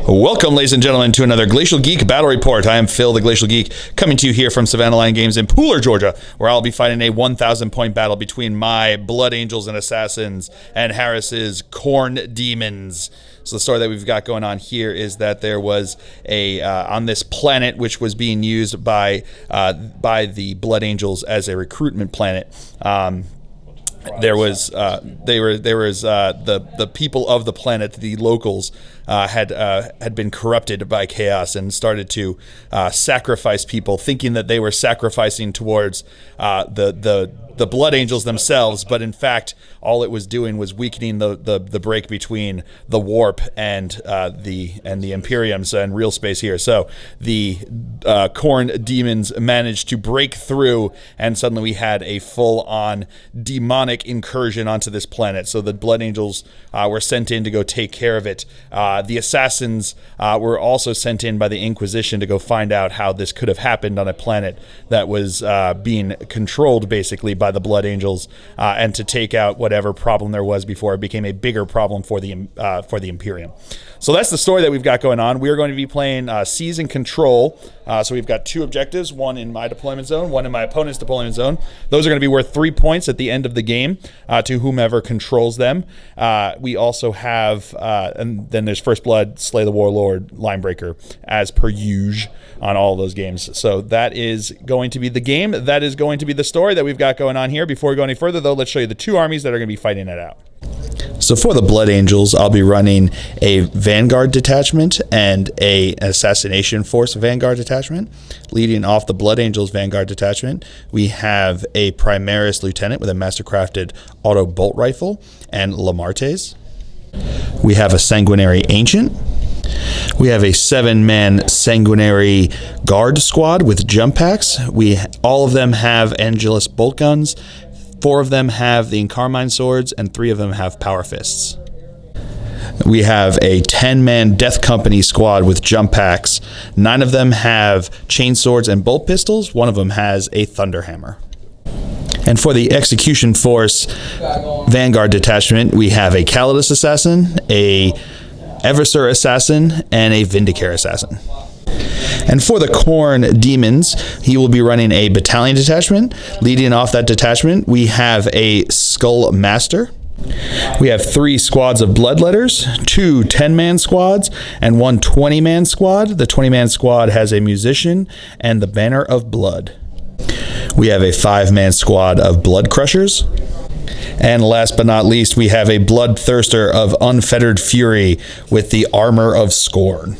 Welcome, ladies and gentlemen, to another Glacial Geek Battle Report. I am Phil, the Glacial Geek, coming to you here from Savannah Line Games in Pooler, Georgia, where I'll be fighting a 1,000-point battle between my Blood Angels and Assassins and Harris's Khorne Daemons. So the story that we've got going on here is that there was a on this planet which was being used by the Blood Angels as a recruitment planet. There was the people of the planet, the locals, had been corrupted by chaos and started to sacrifice people, thinking that they were sacrificing towards the Blood Angels themselves, but in fact, all it was doing was weakening the break between the warp and the Imperiums and real space here. So the Khorne Daemons managed to break through, and suddenly we had a full-on demonic incursion onto this planet. So the Blood Angels were sent in to go take care of it. The Assassins were also sent in by the Inquisition to go find out how this could have happened on a planet that was being controlled basically by the Blood Angels, and to take out whatever problem there was before it became a bigger problem for the Imperium. So that's the story that we've got going on. We are going to be playing Seize and Control. So we've got two objectives, one in my deployment zone, one in my opponent's deployment zone. Those are going to be worth 3 points at the end of the game to whomever controls them. We also have, and then there's First Blood, Slay the Warlord, Linebreaker, as per usual on all of those games. So that is going to be the game. That is going to be the story that we've got going on here. Before we go any further, though, let's show you the two armies that are going to be fighting it out. So for the Blood Angels, I'll be running a Vanguard detachment and an Assassination Force Vanguard detachment. Leading off the Blood Angels Vanguard detachment, we have a Primaris Lieutenant with a Mastercrafted Auto Bolt Rifle and Lamartes. We have a Sanguinary Ancient. We have a 7-man Sanguinary Guard squad with jump packs. All of them have Angelus bolt guns. 4 of them have the Incarmine swords, and 3 of them have power fists. We have a 10-man Death Company squad with jump packs. 9 of them have chain swords and bolt pistols. 1 of them has a Thunderhammer. And for the Execution Force Vanguard detachment, we have a Calidus Assassin, a Eversur Assassin, and a Vindicare Assassin. And for the Khorne Daemons, he will be running a battalion detachment. Leading off that detachment, we have a Skull Master. We have 3 squads of Bloodletters, 2 10-man squads, and 1 20-man squad. The 20-man squad has a Musician and the Banner of Blood. We have a 5-man squad of Blood Crushers. And last but not least, we have a Bloodthirster of Unfettered Fury with the Armor of Scorn.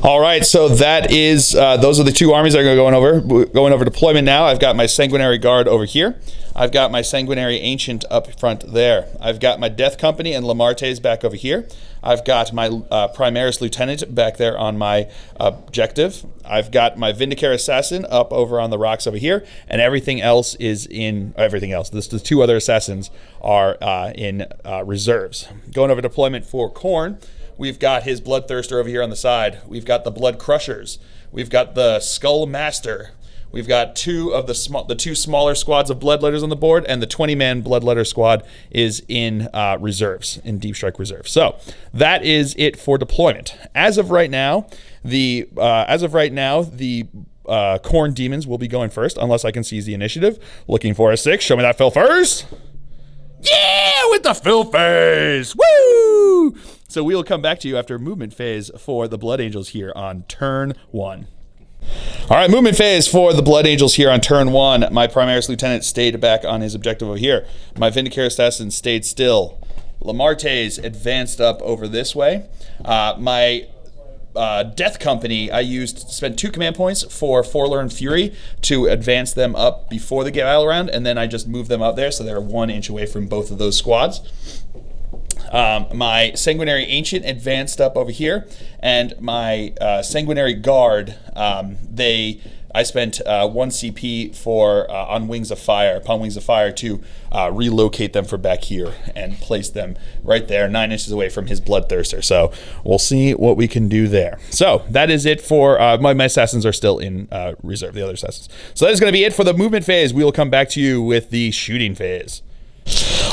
All right, so that is those are the two armies that are going over deployment now. I've got my Sanguinary Guard over here. I've got my Sanguinary Ancient up front there. I've got my Death Company and Lamartes back over here. I've got my Primaris Lieutenant back there on my objective. I've got my Vindicare Assassin up over on the rocks over here, and everything else is in the 2 other assassins are in reserves. Going over deployment for Khorne. We've got his Bloodthirster over here on the side. We've got the Blood Crushers. We've got the Skull Master. We've got 2 of the 2 smaller squads of Bloodletters on the board, and the 20-man Bloodletter squad is in reserves, in Deep Strike reserve. So that is it for deployment. As of right now, the Khorne Daemons will be going first, unless I can seize the initiative. Looking for a 6. Show me that Phil first. Yeah, with the Phil phase. Woo! So we will come back to you after movement phase for the Blood Angels here on turn 1. All right, movement phase for the Blood Angels here on turn 1. My Primaris Lieutenant stayed back on his objective over here. My Vindicare Assassin stayed still. Lamartes advanced up over this way. My Death Company, spent 2 command points for Forlorn Fury to advance them up before the battle round, and then I just moved them up there, so they're 1 inch away from both of those squads. My Sanguinary Ancient advanced up over here, and my Sanguinary Guard, I spent 1 CP for upon Wings of Fire to relocate them for back here and place them right there, 9 inches away from his Bloodthirster. So we'll see what we can do there. So that is it for my assassins are still in reserve, the other assassins. So that is going to be it for the movement phase. We will come back to you with the shooting phase.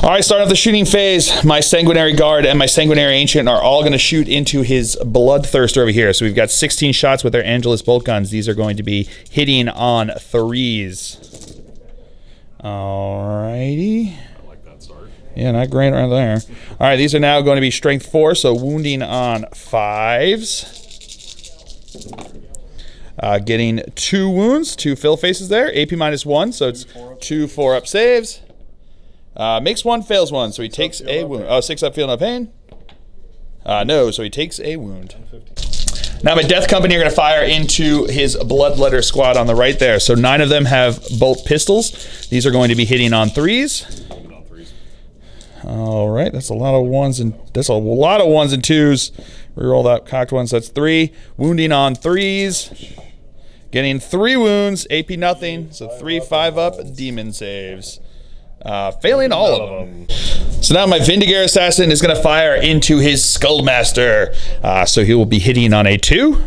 All right, starting off the shooting phase, my Sanguinary Guard and my Sanguinary Ancient are all going to shoot into his Bloodthirster over here. So we've got 16 shots with their Angelus bolt guns. These are going to be hitting on 3s. All righty. I like that start. Yeah, not great right there. All right, these are now going to be strength 4, so wounding on 5s. Getting 2 wounds, 2 fill faces there. AP -1, so it's 2 4-up saves. Makes 1, fails 1, so he takes a wound. Oh, 6 up, feel no pain. No, so he takes a wound. Now my Death Company are going to fire into his Bloodletter squad on the right there. So 9 of them have bolt pistols. These are going to be hitting on 3s. All right, that's a lot of 1s and 2s. Reroll that cocked one, so that's 3. Wounding on 3s. Getting 3 wounds, AP nothing, so 3 5-up demon saves. Failing all of them. So now my Vindigator Assassin is going to fire into his Skullmaster. So he will be hitting on a 2.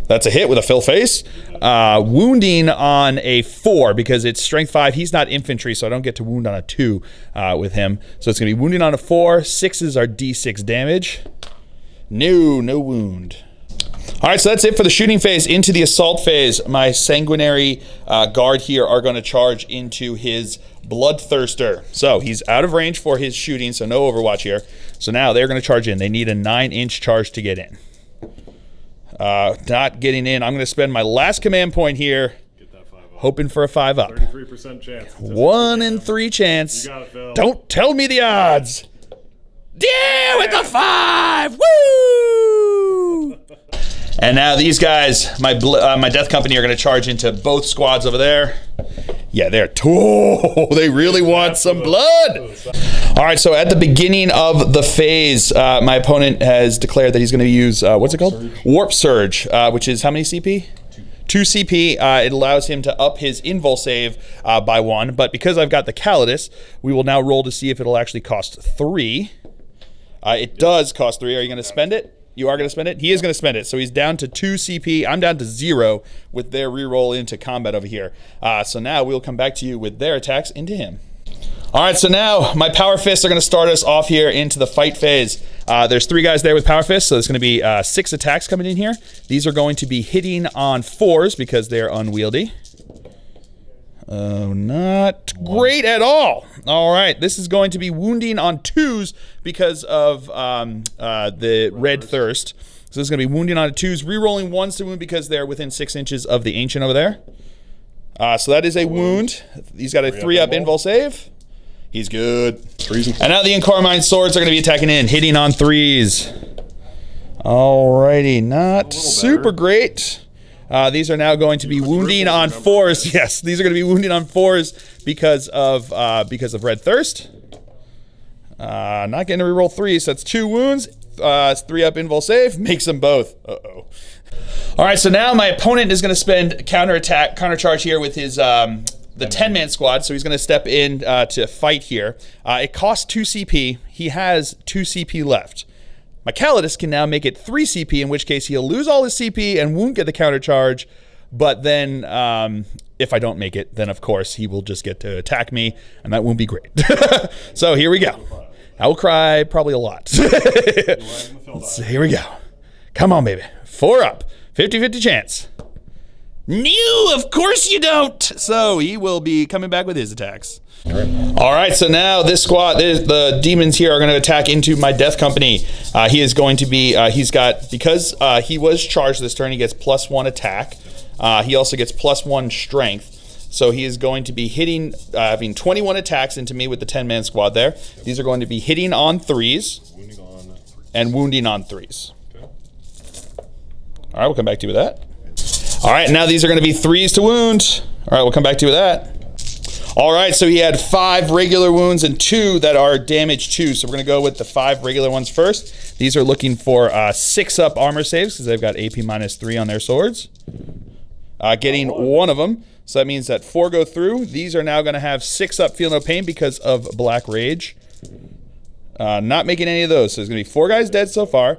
That's a hit with a fill face. Wounding on a 4 because it's strength 5. He's not infantry, so I don't get to wound on a 2 with him. So it's going to be wounding on a 4. 6s are D6 damage. No wound. All right, so that's it for the shooting phase. Into the assault phase, my Sanguinary Guard here are going to charge into his Bloodthirster. So he's out of range for his shooting, so no Overwatch here. So now they're going to charge in. They need a 9-inch charge to get in. Not getting in. I'm going to spend my last command point here. Get that 5-up. Hoping for a 5-up. 33% chance. 1 in 3 chance. You got it, Phil. Don't tell me the odds. Yeah, with the 5. Woo! And now these guys, my Death Company, are going to charge into both squads over there. Yeah, they really want some blood. All right, so at the beginning of the phase, my opponent has declared that he's going to use, what's it called? Warp Surge, which is how many CP? 2 CP. It allows him to up his invul save by 1, but because I've got the Calidus, we will now roll to see if it'll actually cost 3. It does cost 3. Are you going to spend it? You are going to spend it? He is going to spend it. So he's down to 2 CP. I'm down to 0 with their reroll into combat over here. So now we'll come back to you with their attacks into him. All right, so now my Power Fists are going to start us off here into the fight phase. There's 3 guys there with Power Fists, so there's going to be 6 attacks coming in here. These are going to be hitting on 4s because they're unwieldy. Oh, not great at all. All right, this is going to be wounding on 2s because of the Red Thirst. So this is going to be wounding on 2s, rerolling 1s to wound because they're within 6 inches of the Ancient over there. So that is a wound. He's got a 3-up invul save. He's good. And now the Incarmine Swords are going to be attacking in, hitting on 3s. Alrighty, not super great. These are now going to be wounding on 4s. Yes, these are going to be wounding on 4s because of Red Thirst. Not getting to reroll 3, so that's 2 wounds. 3-up invul save makes them both. Uh-oh. All right, so now my opponent is going to spend countercharge here with his the 10-man squad. So he's going to step in to fight here. It costs 2 CP. He has 2 CP left. My Calidus can now make it 3 CP, in which case he'll lose all his CP and won't get the countercharge. But then, if I don't make it, then of course he will just get to attack me, and that won't be great. So here we go. I will cry probably a lot. Here we go. Come on, baby. 4 up. 50-50 chance. No, of course you don't. So he will be coming back with his attacks. All right, so now this squad, the demons here are going to attack into my Death Company. He is going to be, because he was charged this turn, he gets +1 attack. He also gets +1 strength. So he is going to be hitting, having 21 attacks into me with the 10-man squad there. These are going to be hitting on 3s and wounding on 3s. All right, we'll come back to you with that. All right, now these are going to be 3s to wound. All right, we'll come back to you with that. All right, so he had 5 regular wounds and 2 that are damage 2. So we're going to go with the 5 regular ones first. These are looking for 6-up armor saves because they've got AP -3 on their swords. Getting 1 of them. So that means that 4 go through. These are now going to have 6-up feel no pain because of Black Rage. Not making any of those. So there's going to be 4 guys dead so far.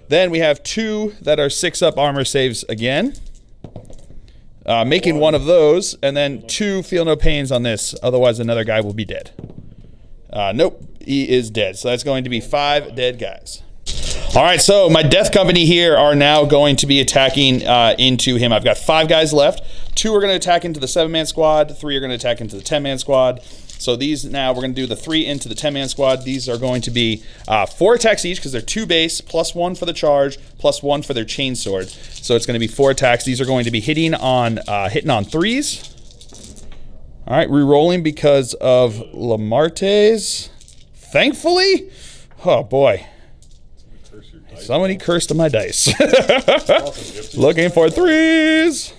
Then we have 2 that are 6-up armor saves again. Making 1 of those, and then 2 feel no pains on this. Otherwise, another guy will be dead. Nope, he is dead. So that's going to be 5 dead guys. All right, so my death company here are now going to be attacking into him. I've got 5 guys left. 2 are going to attack into the 7-man squad. 3 are going to attack into the 10-man squad. So these now, we're going to do the 3 into the 10-man squad. These are going to be 4 attacks each because they're 2 base, plus 1 for the charge, plus 1 for their chain sword. So it's going to be 4 attacks. These are going to be hitting on 3s. All right, re-rolling because of Lamarte's. Thankfully, oh boy. Somebody cursed my dice. Looking for 3s.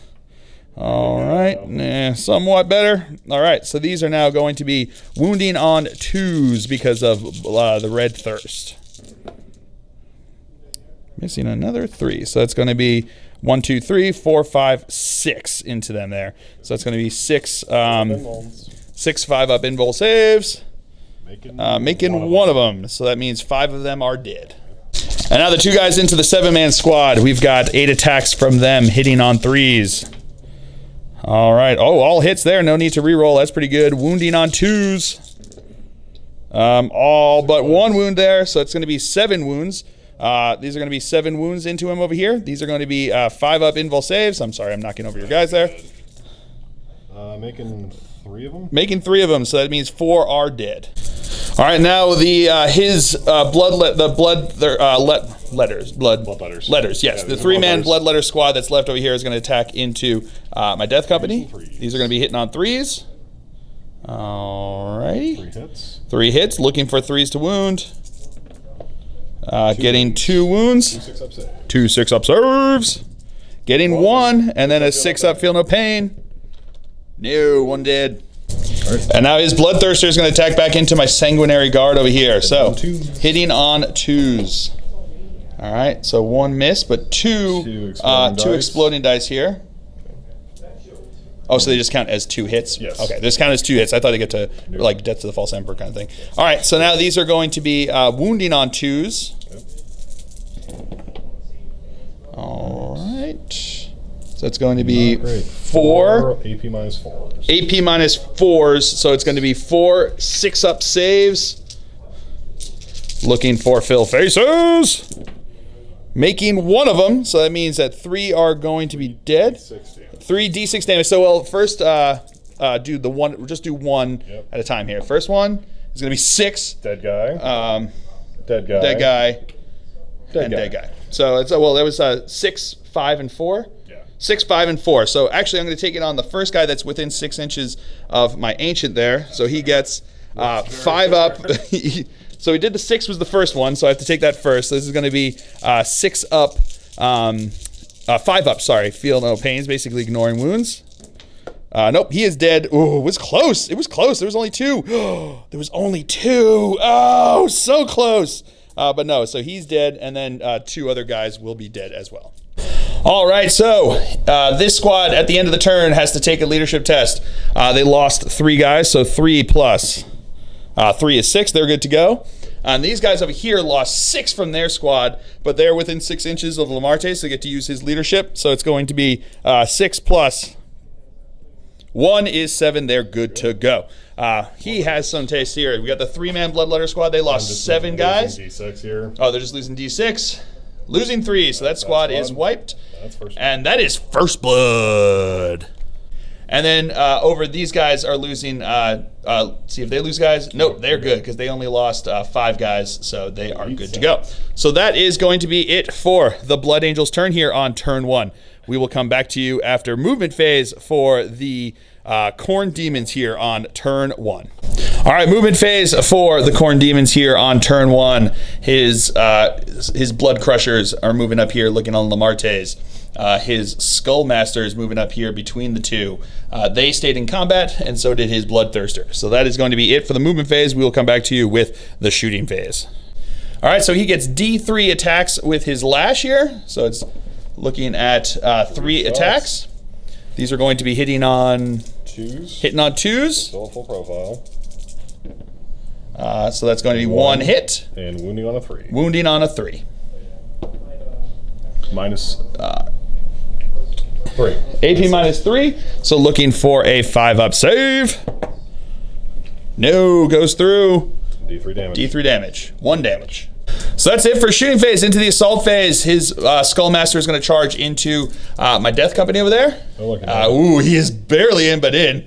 All right, somewhat better. All right, so these are now going to be wounding on 2s because of the red thirst. Missing another 3, so that's going to be 1, 2, 3, 4, 5, 6 into them there. So that's going to be 6 5-up invul saves, making one of them. So that means 5 of them are dead. And now the 2 guys into the 7-man squad. We've got 8 attacks from them hitting on 3s. All right. Oh, all hits there. No need to reroll. That's pretty good. Wounding on 2s. All but 1 wound there. So it's going to be 7 wounds. These are going to be 7 wounds into him over here. These are going to be 5-up invul saves. I'm sorry, I'm knocking over your guys there. Making 3 of them? Making 3 of them, so that means 4 are dead. All right, now his blood letters. Yes, the 3-man blood letter squad that's left over here is going to attack into my death company. These are going to be hitting on 3s. All righty. 3 hits. 3 hits, looking for 3s to wound. Getting 2 wounds. 2 6-up serves. Getting 1, and then a 6-up feel no pain. No, 1 dead. And now his bloodthirster is going to attack back into my sanguinary guard over here. So hitting on 2s. All right, so 1 miss, but 2 exploding dice here. Oh, so they just count as 2 hits? Yes. Okay, they just count as 2 hits. I thought they get to like Death to the False Emperor kind of thing. All right, so now these are going to be wounding on 2s. All right. So it's going to be 4 AP minus 4s. AP minus 4s, so it's going to be 4 6-up saves. Looking for fill faces. Making 1 of them, so that means that 3 are going to be dead. 3 d6 damage. So we'll first do the one. Just do 1 at a time here. First one is going to be 6. Dead guy. Dead guy. Dead guy. So it's that was 6, 5, and 4. 6, 5, and 4. So actually, I'm going to take it on the first guy that's within 6 inches of my ancient there. So he gets 5 up. So he did the 6 was the first one, so I have to take that first. So this is going to be 6 up, 5 up. Sorry, feel no pains, basically ignoring wounds. Nope, he is dead. Ooh, it was close. It was close. There was only 2. There was only 2. Oh, so close. But no, so he's dead, and then 2 other guys will be dead as well. All right, so this squad at the end of the turn has to take a leadership test. They lost 3 guys, so 3 plus 3 is 6. They're good to go. And these guys over here lost 6 from their squad, but they're within 6 inches of Lamarte, so they get to use his leadership. So it's going to be 6 plus 1 is 7. They're good to go. He has some taste here. We got the 3-man bloodletter squad. They lost 7 guys. D6 here. Oh, they're just losing D6. Losing 3, so that squad is wiped. And that is first blood. And then over these guys are losing, see if they lose guys. Nope, they're good because they only lost 5 guys, so they are good to go. So that is going to be it for the Blood Angels turn here on turn 1. We will come back to you after movement phase for the Khorne Demons here on turn 1. All right, movement phase for the Khorne Demons here on turn 1. His Blood Crushers are moving up here looking on Lamarte's. His Skullmaster is moving up here between the 2. They stayed in combat, and so did his Bloodthirster. So that is going to be it for the movement phase. We will come back to you with the shooting phase. All right, so he gets D3 attacks with his Lash here. So it's looking at 3 attacks. These are going to be hitting on 2s. Hitting on 2s. Still full profile. So that's going to be 1 hit. And wounding on a 3. Wounding on a 3. Minus 3. AP minus 3. So looking for a 5-up save. No, goes through. D3 damage. D3 damage. 1 damage. So that's it for shooting phase. Into the assault phase, his Skullmaster is going to charge into my Death Company over there. Oh, look at that. Ooh, he is barely in, but in.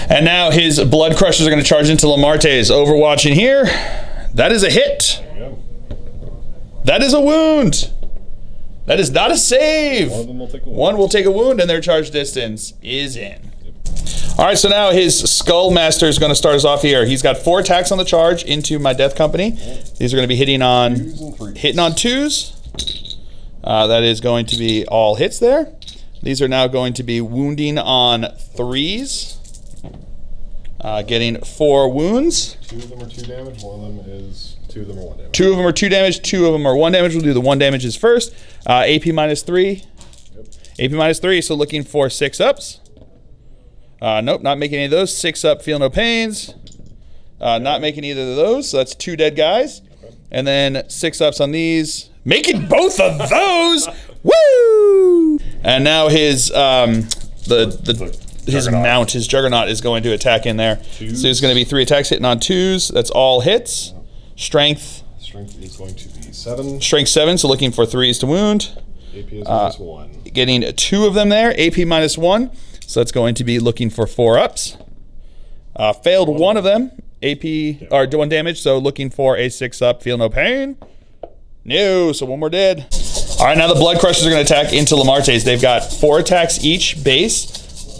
And now his Blood Crushers are going to charge into Lamarte's. Overwatching here. That is a hit. There you go. That is a wound. That is not a save. One of them will take a wound. One will take a wound, and their charge distance is in. All right, so now his Skullmaster is going to start us off here. He's got 4 attacks on the charge into my Death Company. These are going to be hitting on 2s. That is going to be all hits there. These are now going to be wounding on 3s. Getting 4 wounds. 2 of them are 2 damage. 1 of them is 2 of them are 1 damage. 2 of them are 2 damage. 2 of them are 1 damage. We'll do the 1 damages first. AP -3. Yep. AP -3. So looking for 6 ups. Nope, not making any of those. 6 up, feel no pains. Not making either of those. So that's 2 dead guys. Okay. And then 6 ups on these. Making both of those. Woo! And now his his mount, his Juggernaut, is going to attack in there. 2s. So there's going to be 3 attacks hitting on 2s. That's all hits. Strength. Strength is going to be 7. Strength 7. So looking for 3s to wound. AP is -1. Getting 2 of them there. AP -1. So it's going to be looking for 4 ups. Failed 1 of them. AP, or 1 damage, so looking for a 6 up. Feel no pain. No, so 1 more dead. All right, now the Blood Crushers are going to attack into Lamarte's. They've got 4 attacks each base,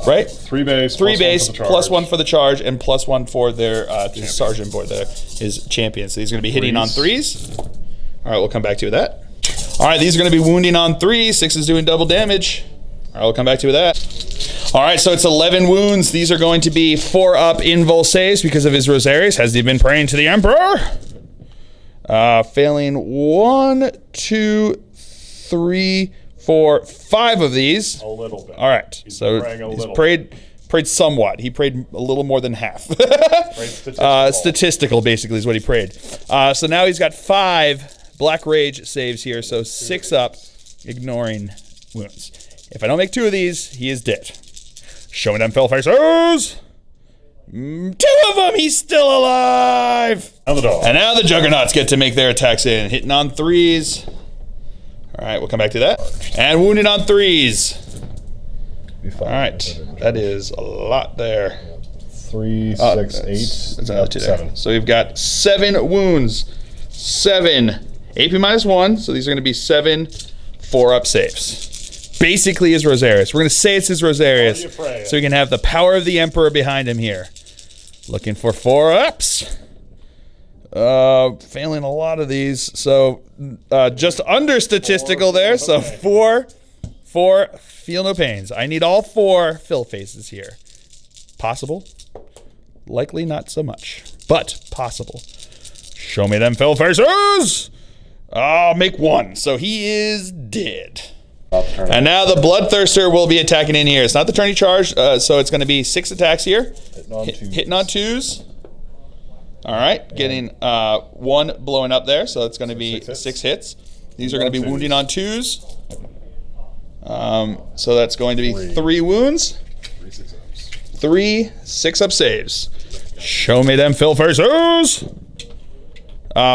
right? 3 base. 3 base, plus 1 for the charge, and +1 for their sergeant board there, his champion. So he's going to be hitting on 3s. All right, we'll come back to you with that. All right, these are going to be wounding on 3s. 6 is doing double damage. All right, we'll come back to you with that. All right, so it's 11 wounds. These are going to be 4 up invul saves because of his Rosarius. Has he been praying to the Emperor? Failing 1, 2, 3, 4, 5 of these. A little bit. All right, He's so praying a he's little. prayed somewhat. He prayed a little more than half. Statistical, basically, is what he prayed. So now he's got 5 Black Rage saves here, so 6 up, ignoring wounds. If I don't make 2 of these, he is dead. Show me them fell faces. 2 of them, he's still alive. Now the dog. And now the Juggernauts get to make their attacks in. Hitting on 3s. All right, we'll come back to that. And wounded on 3s. All right, that is a lot there. 3, 6, 8. That's another 2 there. 7. So we've got 7 wounds. 7. AP -1, so these are going to be 7 4-up saves. Basically his Rosarius. We're going to say it's his Rosarius, so we can have the power of the Emperor behind him here. Looking for 4 ups. Failing a lot of these, so just under statistical there. So 4 feel no pains. I need all 4 fill faces here. Possible? Likely not so much, but possible. Show me them fill faces. I'll make 1. So he is dead. And now the Bloodthirster will be attacking in here. It's not the turn he charged, so it's going to be 6 attacks here. Hitting on 2s. All right, getting 1 blowing up there, so it's going to be 6 hits. These are going to be wounding on 2s. So that's going to be 3 wounds. 3 6-up saves. Show me them fill faces.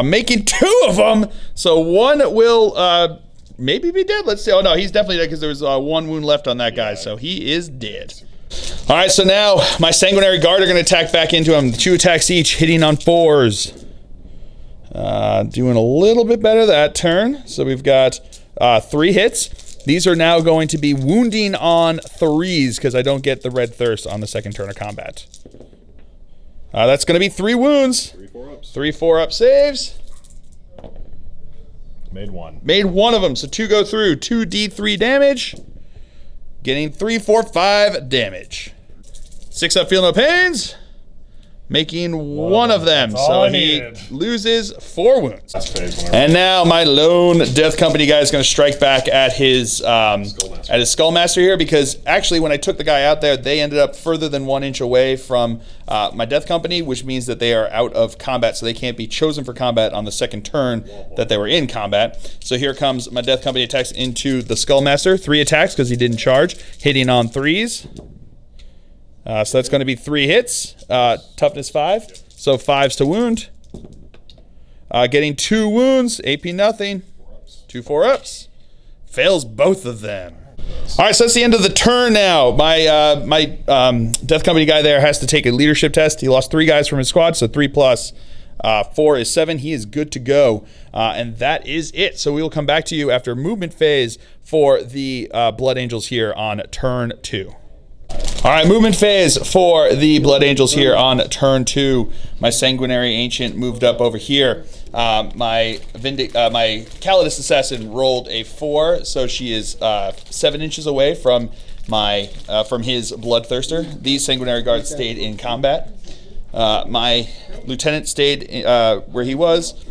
Making 2 of them, so 1 will maybe be dead. Let's see. Oh no, he's definitely dead because there was 1 wound left on that guy, so he is dead. All right, so now my Sanguinary Guard are going to attack back into him. 2 attacks each, hitting on 4s. Doing a little bit better that turn. So we've got 3 hits. These are now going to be wounding on 3s because I don't get the Red Thirst on the second turn of combat. That's going to be 3 wounds. 3 4-ups. 3 4-up saves. Made 1. Made 1 of them, so 2 go through. 2 D3 damage. Getting 3, 4, 5 damage. 6 up, feel no pains. Making 1 of them, so he loses 4 wounds. And now my lone Death Company guy is going to strike back at his Skullmaster here, because actually when I took the guy out there, they ended up further than 1 inch away from my Death Company, which means that they are out of combat, so they can't be chosen for combat on the second turn that they were in combat. So here comes my Death Company attacks into the Skullmaster. 3 attacks because he didn't charge, hitting on 3s. So that's going to be 3 hits, toughness 5. So 5s to wound. Getting 2 wounds, AP nothing. 2 4-ups. Fails both of them. All right, so that's the end of the turn now. My Death Company guy there has to take a leadership test. He lost 3 guys from his squad, so 3 plus 4 is 7. He is good to go, and that is it. So we will come back to you after movement phase for the Blood Angels here on turn 2. All right, movement phase for the Blood Angels here on turn 2. My Sanguinary Ancient moved up over here. My Calidus Assassin rolled a 4, so she is 7 inches away from his Bloodthirster. These Sanguinary Guards stayed in combat. My Lieutenant stayed where he was.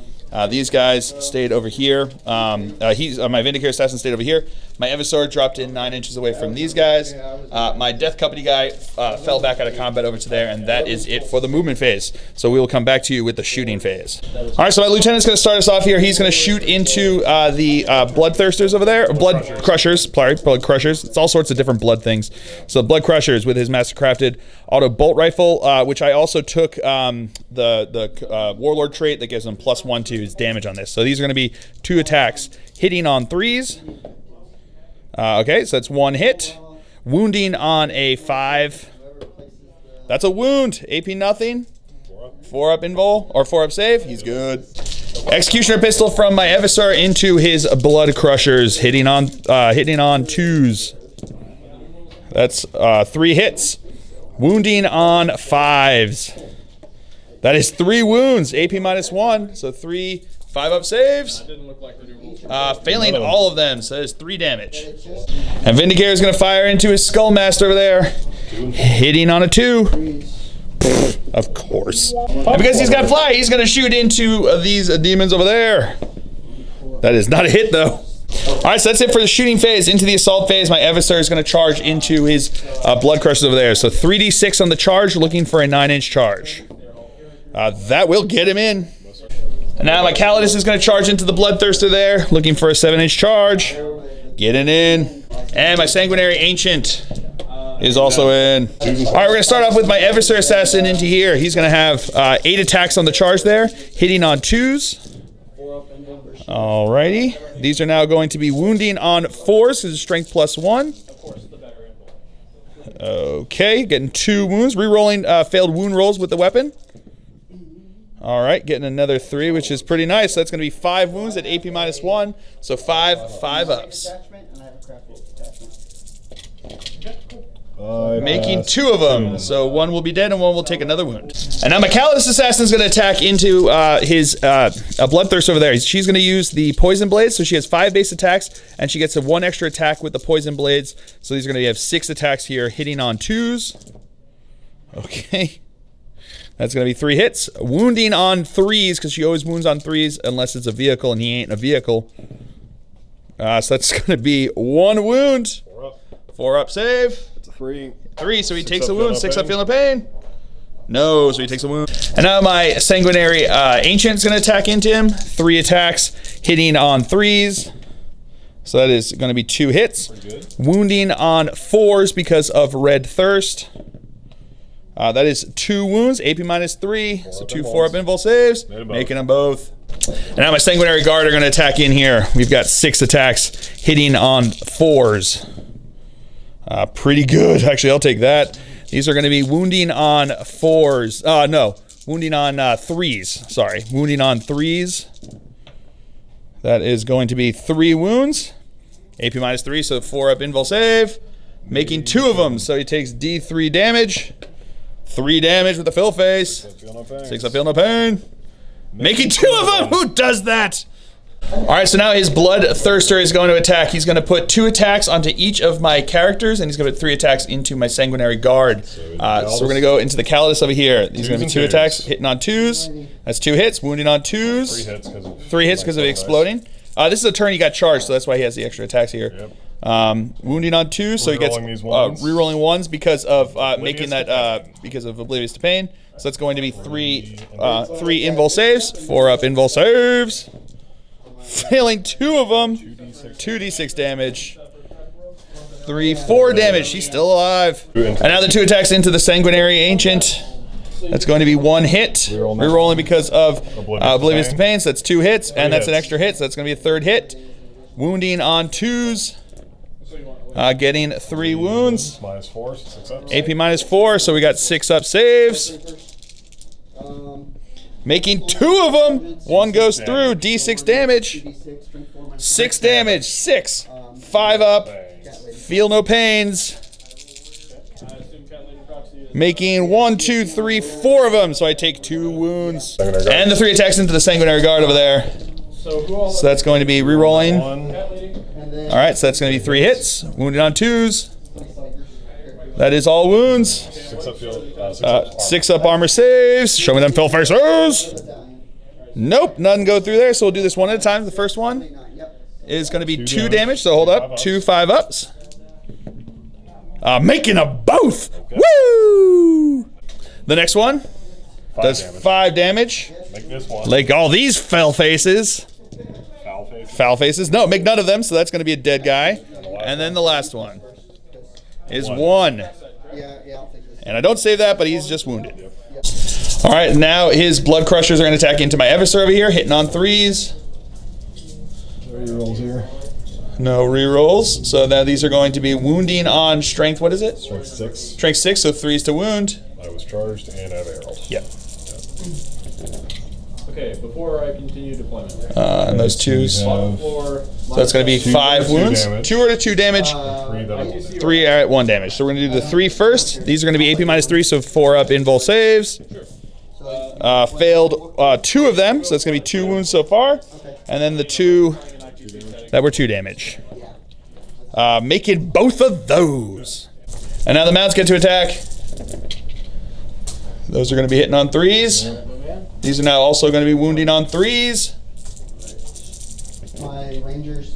These guys stayed over here. My Vindicator Assassin stayed over here. My Evisor dropped in 9 inches away from these guys. My Death Company guy fell back out of combat over to there, and that is it for the movement phase. So we will come back to you with the shooting phase. All right, so my Lieutenant's going to start us off here. He's going to shoot into the Bloodthirsters over there. Blood Crushers. Blood Crushers. It's all sorts of different blood things. So Blood Crushers with his Mastercrafted Auto Bolt Rifle, which I also took the Warlord trait that gives him +1 to his damage on this. So these are going to be 2 attacks. Hitting on 3s. Okay, so that's 1 hit. Wounding on a 5. That's a wound. AP nothing. 4-up invul, or 4-up save. He's good. Executioner Pistol from my Evisor into his Blood Crushers. Hitting on 2s. That's 3 hits. Wounding on 5s. That is 3 wounds. AP -1. So 3 5-up saves. Failing all of them, so that is 3 damage. And Vindicator is going to fire into his Skullmaster over there. Hitting on a 2. Of course. And because he's got fly, he's going to shoot into these demons over there. That is not a hit, though. All right, so that's it for the shooting phase. Into the assault phase, my Evisor is going to charge into his Blood Crushers over there. So 3d6 on the charge, looking for a 9-inch charge. That will get him in. And now my Calidus is going to charge into the Bloodthirster there, looking for a 7-inch charge. Getting in. And my Sanguinary Ancient is also in. All right, we're going to start off with my Evisor Assassin into here. He's going to have 8 attacks on the charge there, hitting on 2s. Alrighty. These are now going to be wounding on 4s, because it's strength +1. Okay, getting 2 wounds. Rerolling failed wound rolls with the weapon. All right, getting another 3, which is pretty nice. That's going to be 5 wounds at AP -1, so 5 5-ups. Making 2 of them, so 1 will be dead and 1 will take another wound. And now my Calidus Assassin is going to attack into his Bloodthirster over there. She's going to use the Poison Blades, so she has 5 base attacks, and she gets a 1 extra attack with the Poison Blades. So these are going to have 6 attacks here, hitting on 2s. Okay. That's going to be 3 hits. Wounding on 3s, because she always wounds on 3s unless it's a vehicle, and he ain't a vehicle. So that's going to be 1 wound. 4-up save. It's a 3. 3, so he takes a wound. 6-up feeling pain. No, so he takes a wound. And now my Sanguinary Ancient is going to attack into him. 3 attacks, hitting on 3s. So that is going to be 2 hits. Wounding on 4s because of Red Thirst. That is 2 wounds, AP -3, so 2 4-up invul saves, making them both. And now my Sanguinary Guard are going to attack in here. We've got 6 attacks, hitting on 4s. Pretty good, actually, I'll take that. These are going to be wounding on 4s. No, wounding on 3s, sorry. Wounding on 3s. That is going to be 3 wounds, AP -3, so 4-up invul save, making 2 of them, so he takes D3 damage. 3 damage with the fill face. 6-up feel no pain. Making 2 of them. Who does that? All right, so now his Bloodthirster is going to attack. He's going to put 2 attacks onto each of my characters, and he's going to put 3 attacks into my Sanguinary Guard. So we're going to go into the Calidus over here. These are going to be 2 attacks, hitting on 2s. That's 2 hits. Wounding on 2s. 3 hits because of exploding. This is a turn he got charged, so that's why he has the extra attacks here. Yep. Wounding on 2, so he gets re-rolling 1s because of making that because of Oblivious to Pain. So that's going to be 3 invul saves, 4-up invul saves, failing 2 of them, 2d6 damage, 3 4 damage. She's still alive. And now the 2 attacks into the Sanguinary Ancient. That's going to be 1 hit. Rerolling because of Oblivious to Pain, so that's 2 hits, and that's an extra hit, so that's going to be a 3rd hit. Wounding on 2s. Getting 3 wounds. -4, 6 ups. AP -4, so we got 6 up saves. Making 2 of them. 1 goes through. D6 damage. 6 damage. 6. 5 up. Feel no pains. Making 1, 2, 3, 4 of them. So I take 2 wounds. And the 3 attacks into the Sanguinary Guard over there. So that's going to be rerolling. All right, so that's going to be 3 hits. Wounded on 2s. That is all wounds. 6 up armor saves. Show me them fill faces. Nope, none go through there. So we'll do this one at a time. The first one is going to be 2 damage. So hold up. 2 5-ups. Making them both. Woo! The next one does 5 damage. Make this one. Like all these fell faces. Foul faces. No, make none of them. So that's going to be a dead guy. And then the last one is 1. And I don't save that, but he's just wounded. All right, now his blood crushers are going to attack into my Eversor over here, hitting on 3s. Rerolls here. No rerolls. So now these are going to be wounding on strength. What is it? Strength 6. Strength 6, so 3s to wound. I was charged and I've arrowed. Yep. Okay, before I continue deployment. And those 2s. Have So it's going to be 5 wounds. 2 or 2 damage. 3 that'll 3 at 1 damage. So we're going to do the 3 first. These are going to be AP -3, so 4 up invul saves. Failed 2 of them, so it's going to be 2 wounds so far. And then the 2 that were 2 damage. Making both of those. And now the mounts get to attack. Those are going to be hitting on 3s. These are now also going to be wounding on 3s. My rangers.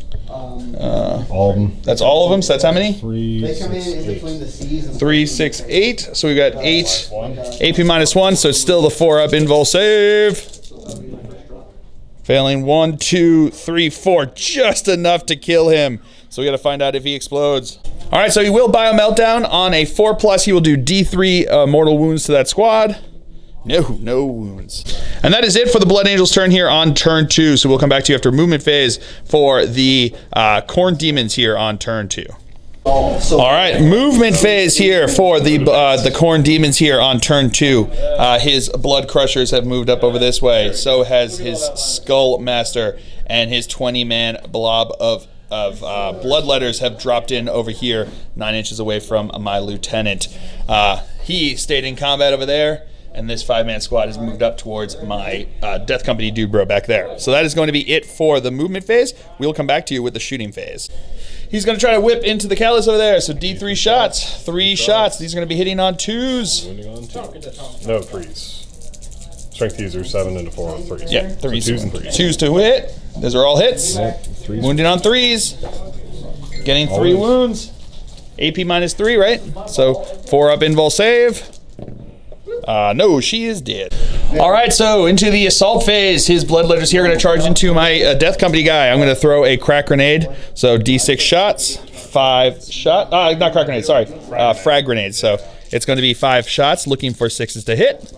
all of them. That's all of them, so that's how many? 3, They come 6, in 8. between the C's and 3, 6, 8. So we got 8 1. AP -1, so it's still the 4 up invul save. Failing 1, 2, 3, 4, just enough to kill him. So we got to find out if he explodes. All right, so he will bio meltdown on a 4+. He will do D3 mortal wounds to that squad. No wounds. And that is it for the Blood Angel's turn here on turn 2. So we'll come back to you after movement phase for the Khorne demons here on turn 2. All right, movement phase here for the Khorne demons here on turn 2. His blood crushers have moved up over this way. So has his skull master, and his 20-man blob of bloodletters have dropped in over here 9 inches away from my lieutenant. He stayed in combat over there, and this 5-man squad has moved up towards my Death Company dude bro back there. So that is going to be it for the movement phase. We'll come back to you with the shooting phase. He's going to try to whip into the callus over there. So D3 shots, 3 shots. These are going to be hitting on 2s. Wounding on 2. No, 3s. Strength teaser 7 into 4 on 3s. Yeah, 3s. So 2s and 3s. 2s to hit. Those are all hits. Yep, 3s. Wounding on 3s. Getting 3 wounds. AP -3, right? So 4 up invul save. No, she is dead. All right, so into the assault phase. His bloodletters here are going to charge into my Death Company guy. I'm going to throw a crack grenade. So D6 shots, 5 shot. Not crack grenade, sorry. Frag grenade. So it's going to be 5 shots, looking for 6s to hit.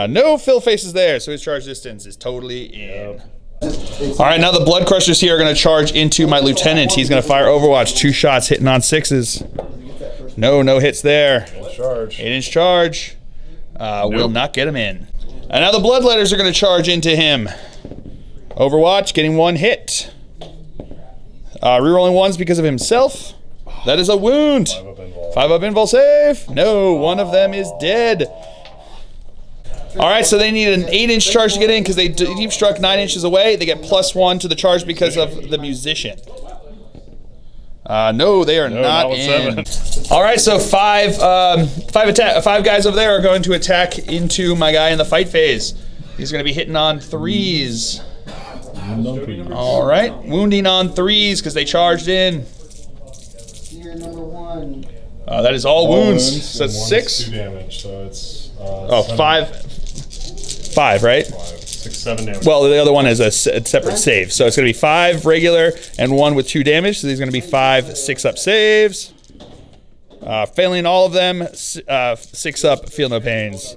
No fill faces there, so his charge distance is totally in. All right, now the blood crushers here are going to charge into my lieutenant. He's going to fire Overwatch, 2 shots hitting on 6s. No hits there. 8-inch charge. Will not get him in. And now the bloodletters are going to charge into him. Overwatch getting 1 hit. Rerolling 1s because of himself. That is a wound. 5 up invul save. No, one of them is dead. All right, so they need an 8-inch charge to get in because they deep struck 9 inches away. They get +1 to the charge because of the musician. No, they are not in. All right, so 5 guys over there are going to attack into my guy in the fight phase. He's going to be hitting on 3s. All right, wounding on 3s because they charged in. Here, number 1. That is all wounds. So that's 6. 2 damage, so it's 5, right? 6, 7 damage. Well, the other one is a separate save. So it's going to be 5 regular and 1 with 2 damage. So these are going to be 5 6-up saves. Failing all of them, 6 up, feel no pains.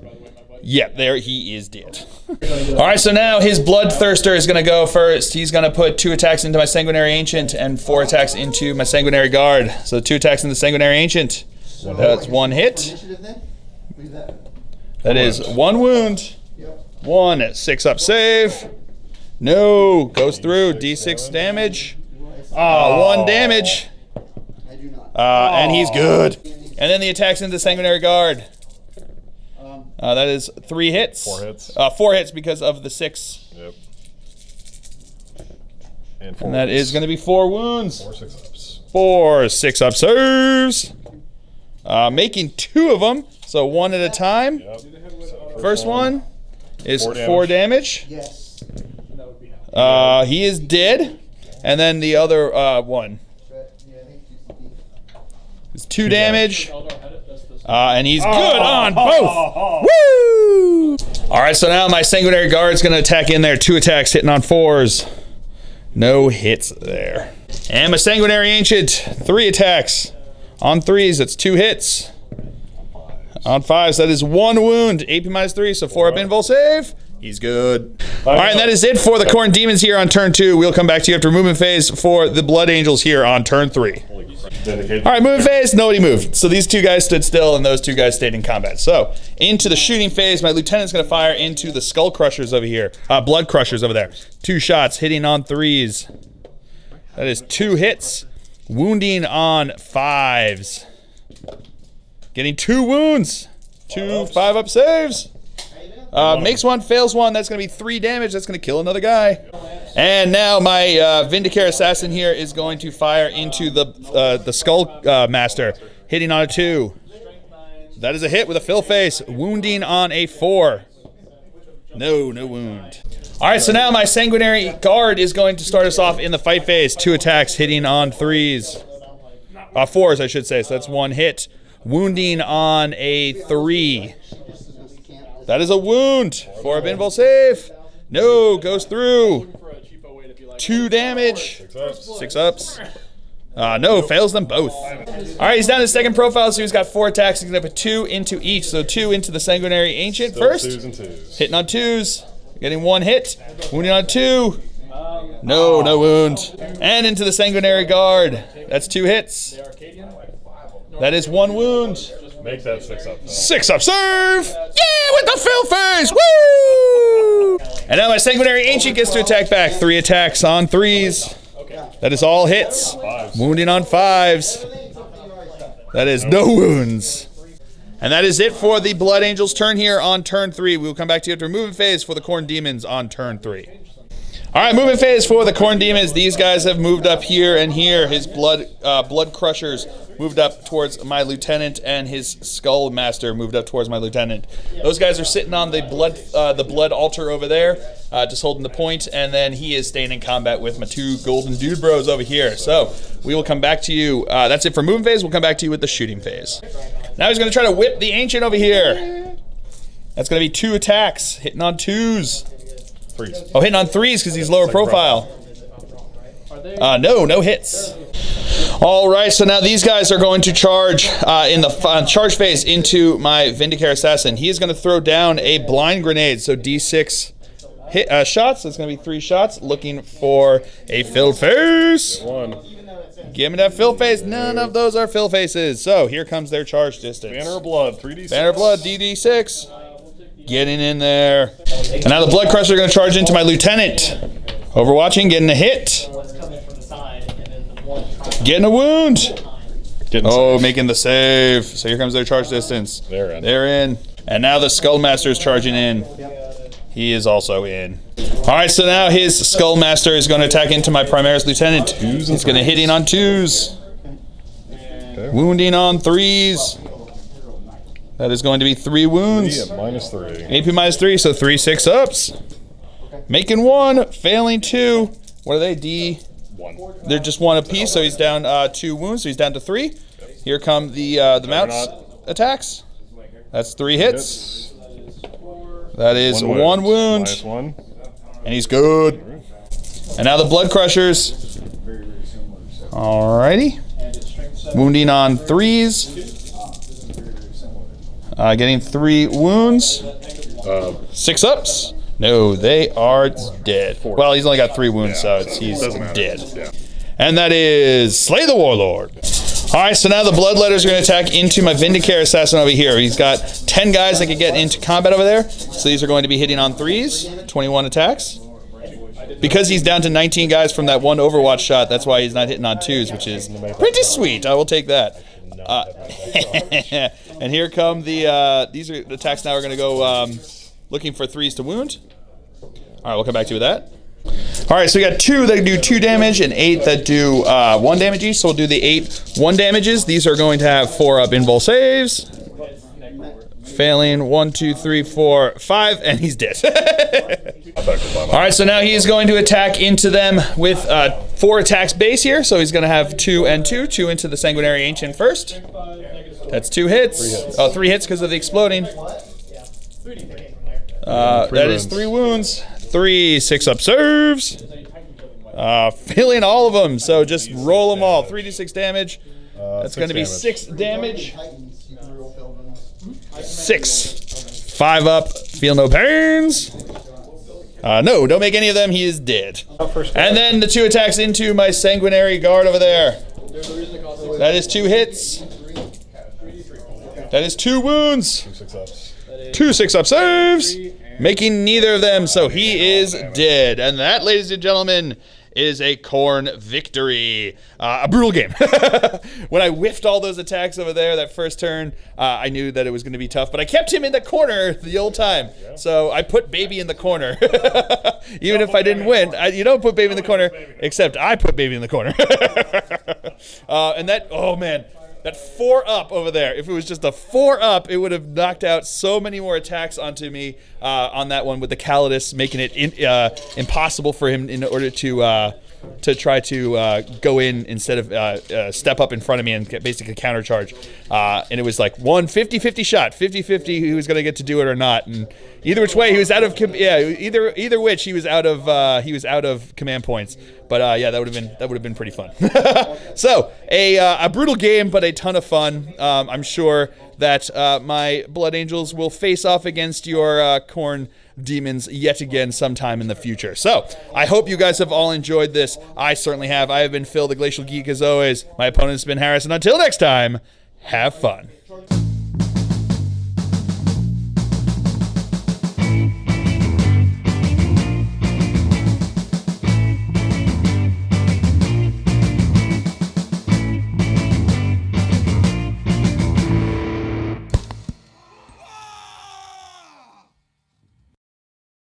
Yep, there he is dead. All right, so now his Bloodthirster is going to go first. He's going to put 2 attacks into my Sanguinary Ancient and 4 attacks into my Sanguinary Guard. So 2 attacks in the Sanguinary Ancient. That's 1 hit. Initiative then? Leave that. That is 1 wound. Yep. 1 6 up save. No, goes through. D6 damage. 1 damage. I do not. And he's good. And then the attacks into the Sanguinary Guard. That is 3 hits. 4 hits. 4 hits because of the 6. Yep. And 4 And that is going to be 4 wounds. 4 6 ups. 4 6 up saves. Making 2 of them. So 1 at a time. Yep. So First one is 4 4 damage. Yes. He is dead. And then the other one But, yeah, I think is 2 damage. Eldar had it. That's this. And he's good on both. Woo! All right, so now my Sanguinary Guard's going to attack in there. 2 attacks hitting on 4s. No hits there. And my Sanguinary Ancient, 3 attacks. On 3s, that's 2 hits. On 5s, that is 1 wound. AP minus 3, so 4 up invul save. He's good. All right, and that is it for the Khorne Demons here on turn 2. We'll come back to you after movement phase for the Blood Angels here on turn 3. Dedicated. All right, movement phase, nobody moved. So these 2 guys stood still and those 2 guys stayed in combat. So into the shooting phase, my lieutenant's going to fire into the Skull Crushers over here. Blood Crushers over there. 2 shots hitting on 3s. That is 2 hits. Wounding on 5s. Getting 2 wounds. 2 5 up saves. Makes 1, fails 1. That's going to be 3 damage. That's going to kill another guy. And now my Vindicare Assassin here is going to fire into the Skull Master, hitting on a 2. That is a hit with a fill face. Wounding on a 4. No wound. All right, so now my Sanguinary Guard is going to start us off in the fight phase. 2 attacks hitting on 3s. 4s, I should say. So that's 1 hit. Wounding on a 3. That is a wound. 4 up invul save. No, goes through. 2 damage. 6 ups. No, fails them both. All right, he's down to his second profile, so he's got 4 attacks. He's going to put 2 into each. So 2 into the Sanguinary Ancient first. 2s and 2s. Hitting on 2s. Getting 1 hit. Wounding on 2. No wound. And into the Sanguinary Guard. That's 2 hits. That is 1 wound. Make that 6 up. 6 up serve! Yeah, with the fill phase! Woo! And now my Sanguinary Ancient gets to attack back. 3 attacks on 3s. That is all hits. 5s. Wounding on 5s. That is no wounds. And that is it for the Blood Angels turn here on turn 3. We will come back to you after movement phase for the Khorne Demons on turn 3. All right, movement phase for the Khorne Demons. These guys have moved up here and here. His Blood Crushers moved up towards my lieutenant, and his Skull Master moved up towards my lieutenant. Those guys are sitting on the blood altar over there, just holding the point, and then he is staying in combat with my 2 golden dude bros over here. So we will come back to you. That's it for movement phase. We'll come back to you with the shooting phase. Now he's going to try to whip the Ancient over here. That's going to be 2 attacks, hitting on 2s. 3s. Oh, hitting on 3s because he's lower profile. No hits. All right, so now these guys are going to charge in the charge phase into my Vindicare Assassin. He is going to throw down a blind grenade, so D6 hit shots. That's going to be 3 shots. Looking for a fill face. 1. Give me that fill face. None of those are fill faces. So here comes their charge distance. Banner of Blood, 3d6. Banner of Blood, DD6. Getting in there. And now the Blood Crusher are going to charge into my lieutenant. Overwatching, getting a hit. Getting a wound. Making the save. So here comes their charge distance. They're in. And now the Skull Master is charging in. He is also in. All right, so now his Skull Master is going to attack into my Primaris Lieutenant. He's going to hit in on 2s. Okay. Wounding on 3s. That is going to be 3 wounds. -3. AP minus 3, so 3 6 ups. Making 1, failing 2. What are they? D? 1. They're just 1 apiece, so he's down 2 wounds, so he's down to 3. Here come the mounts attacks. That's 3 hits. That is 1 wound. -1. And he's good. And now the Blood Crushers. Alrighty. Wounding on 3s. Getting 3 wounds. 6 ups. No, they are dead. Well, he's only got 3 wounds, so he's dead. Yeah. And that is Slay the Warlord. All right, so now the Bloodletters are going to attack into my Vindicare Assassin over here. He's got 10 guys that can get into combat over there. So these are going to be hitting on 3s, 21 attacks. Because he's down to 19 guys from that one Overwatch shot, that's why he's not hitting on 2s, which is pretty sweet. I will take that. And here come these are the attacks now. We're going to go looking for 3s to wound. All right, we'll come back to you with that. All right, so we got 2 that do 2 damage and 8 that do 1 damage each. So we'll do the 8 1 damages. These are going to have 4 up invul saves. Failing 1, 2, 3, 4, 5, and he's dead. All right, so now he's going to attack into them with 4 attacks base here. So he's going to have 2 and 2. 2 into the Sanguinary Ancient first. That's 2 hits. 3 hits. Oh, 3 hits because of the exploding. That is 3 wounds. 3 6-up serves. Failing all of them. So just roll them all. 3d6 damage. That's going to be 6 damage. 6. 5 up. Feel no pains. No, don't make any of them. He is dead. And then the 2 attacks into my Sanguinary Guard over there. That is 2 hits. That is 2 wounds. 2 6-up saves. Making neither of them, so he is dead. And that, ladies and gentlemen, is a Khorne victory. A brutal game. When I whiffed all those attacks over there that first turn, I knew that it was going to be tough, but I kept him in the corner the whole time. So I put baby in the corner. Even if I didn't win, you don't put baby in the corner, except I put baby in the corner. And that, oh man. That 4 up over there, if it was just a 4 up, it would have knocked out so many more attacks onto me on that one with the Calidus, making it impossible for him in order to try to go in instead of step up in front of me and basically countercharge. And it was like one 50-50 shot, 50-50 who was going to get to do it or not. And either which way, he was out of either which he was out of command points. But yeah, that would have been pretty fun. So a brutal game, but a ton of fun. I'm sure that my Blood Angels will face off against your Khorne demons yet again sometime in the future. So I hope you guys have all enjoyed this. I certainly have. I have been Phil, the Glacial Geek, as always. My opponent's been Harris, and until next time, have fun.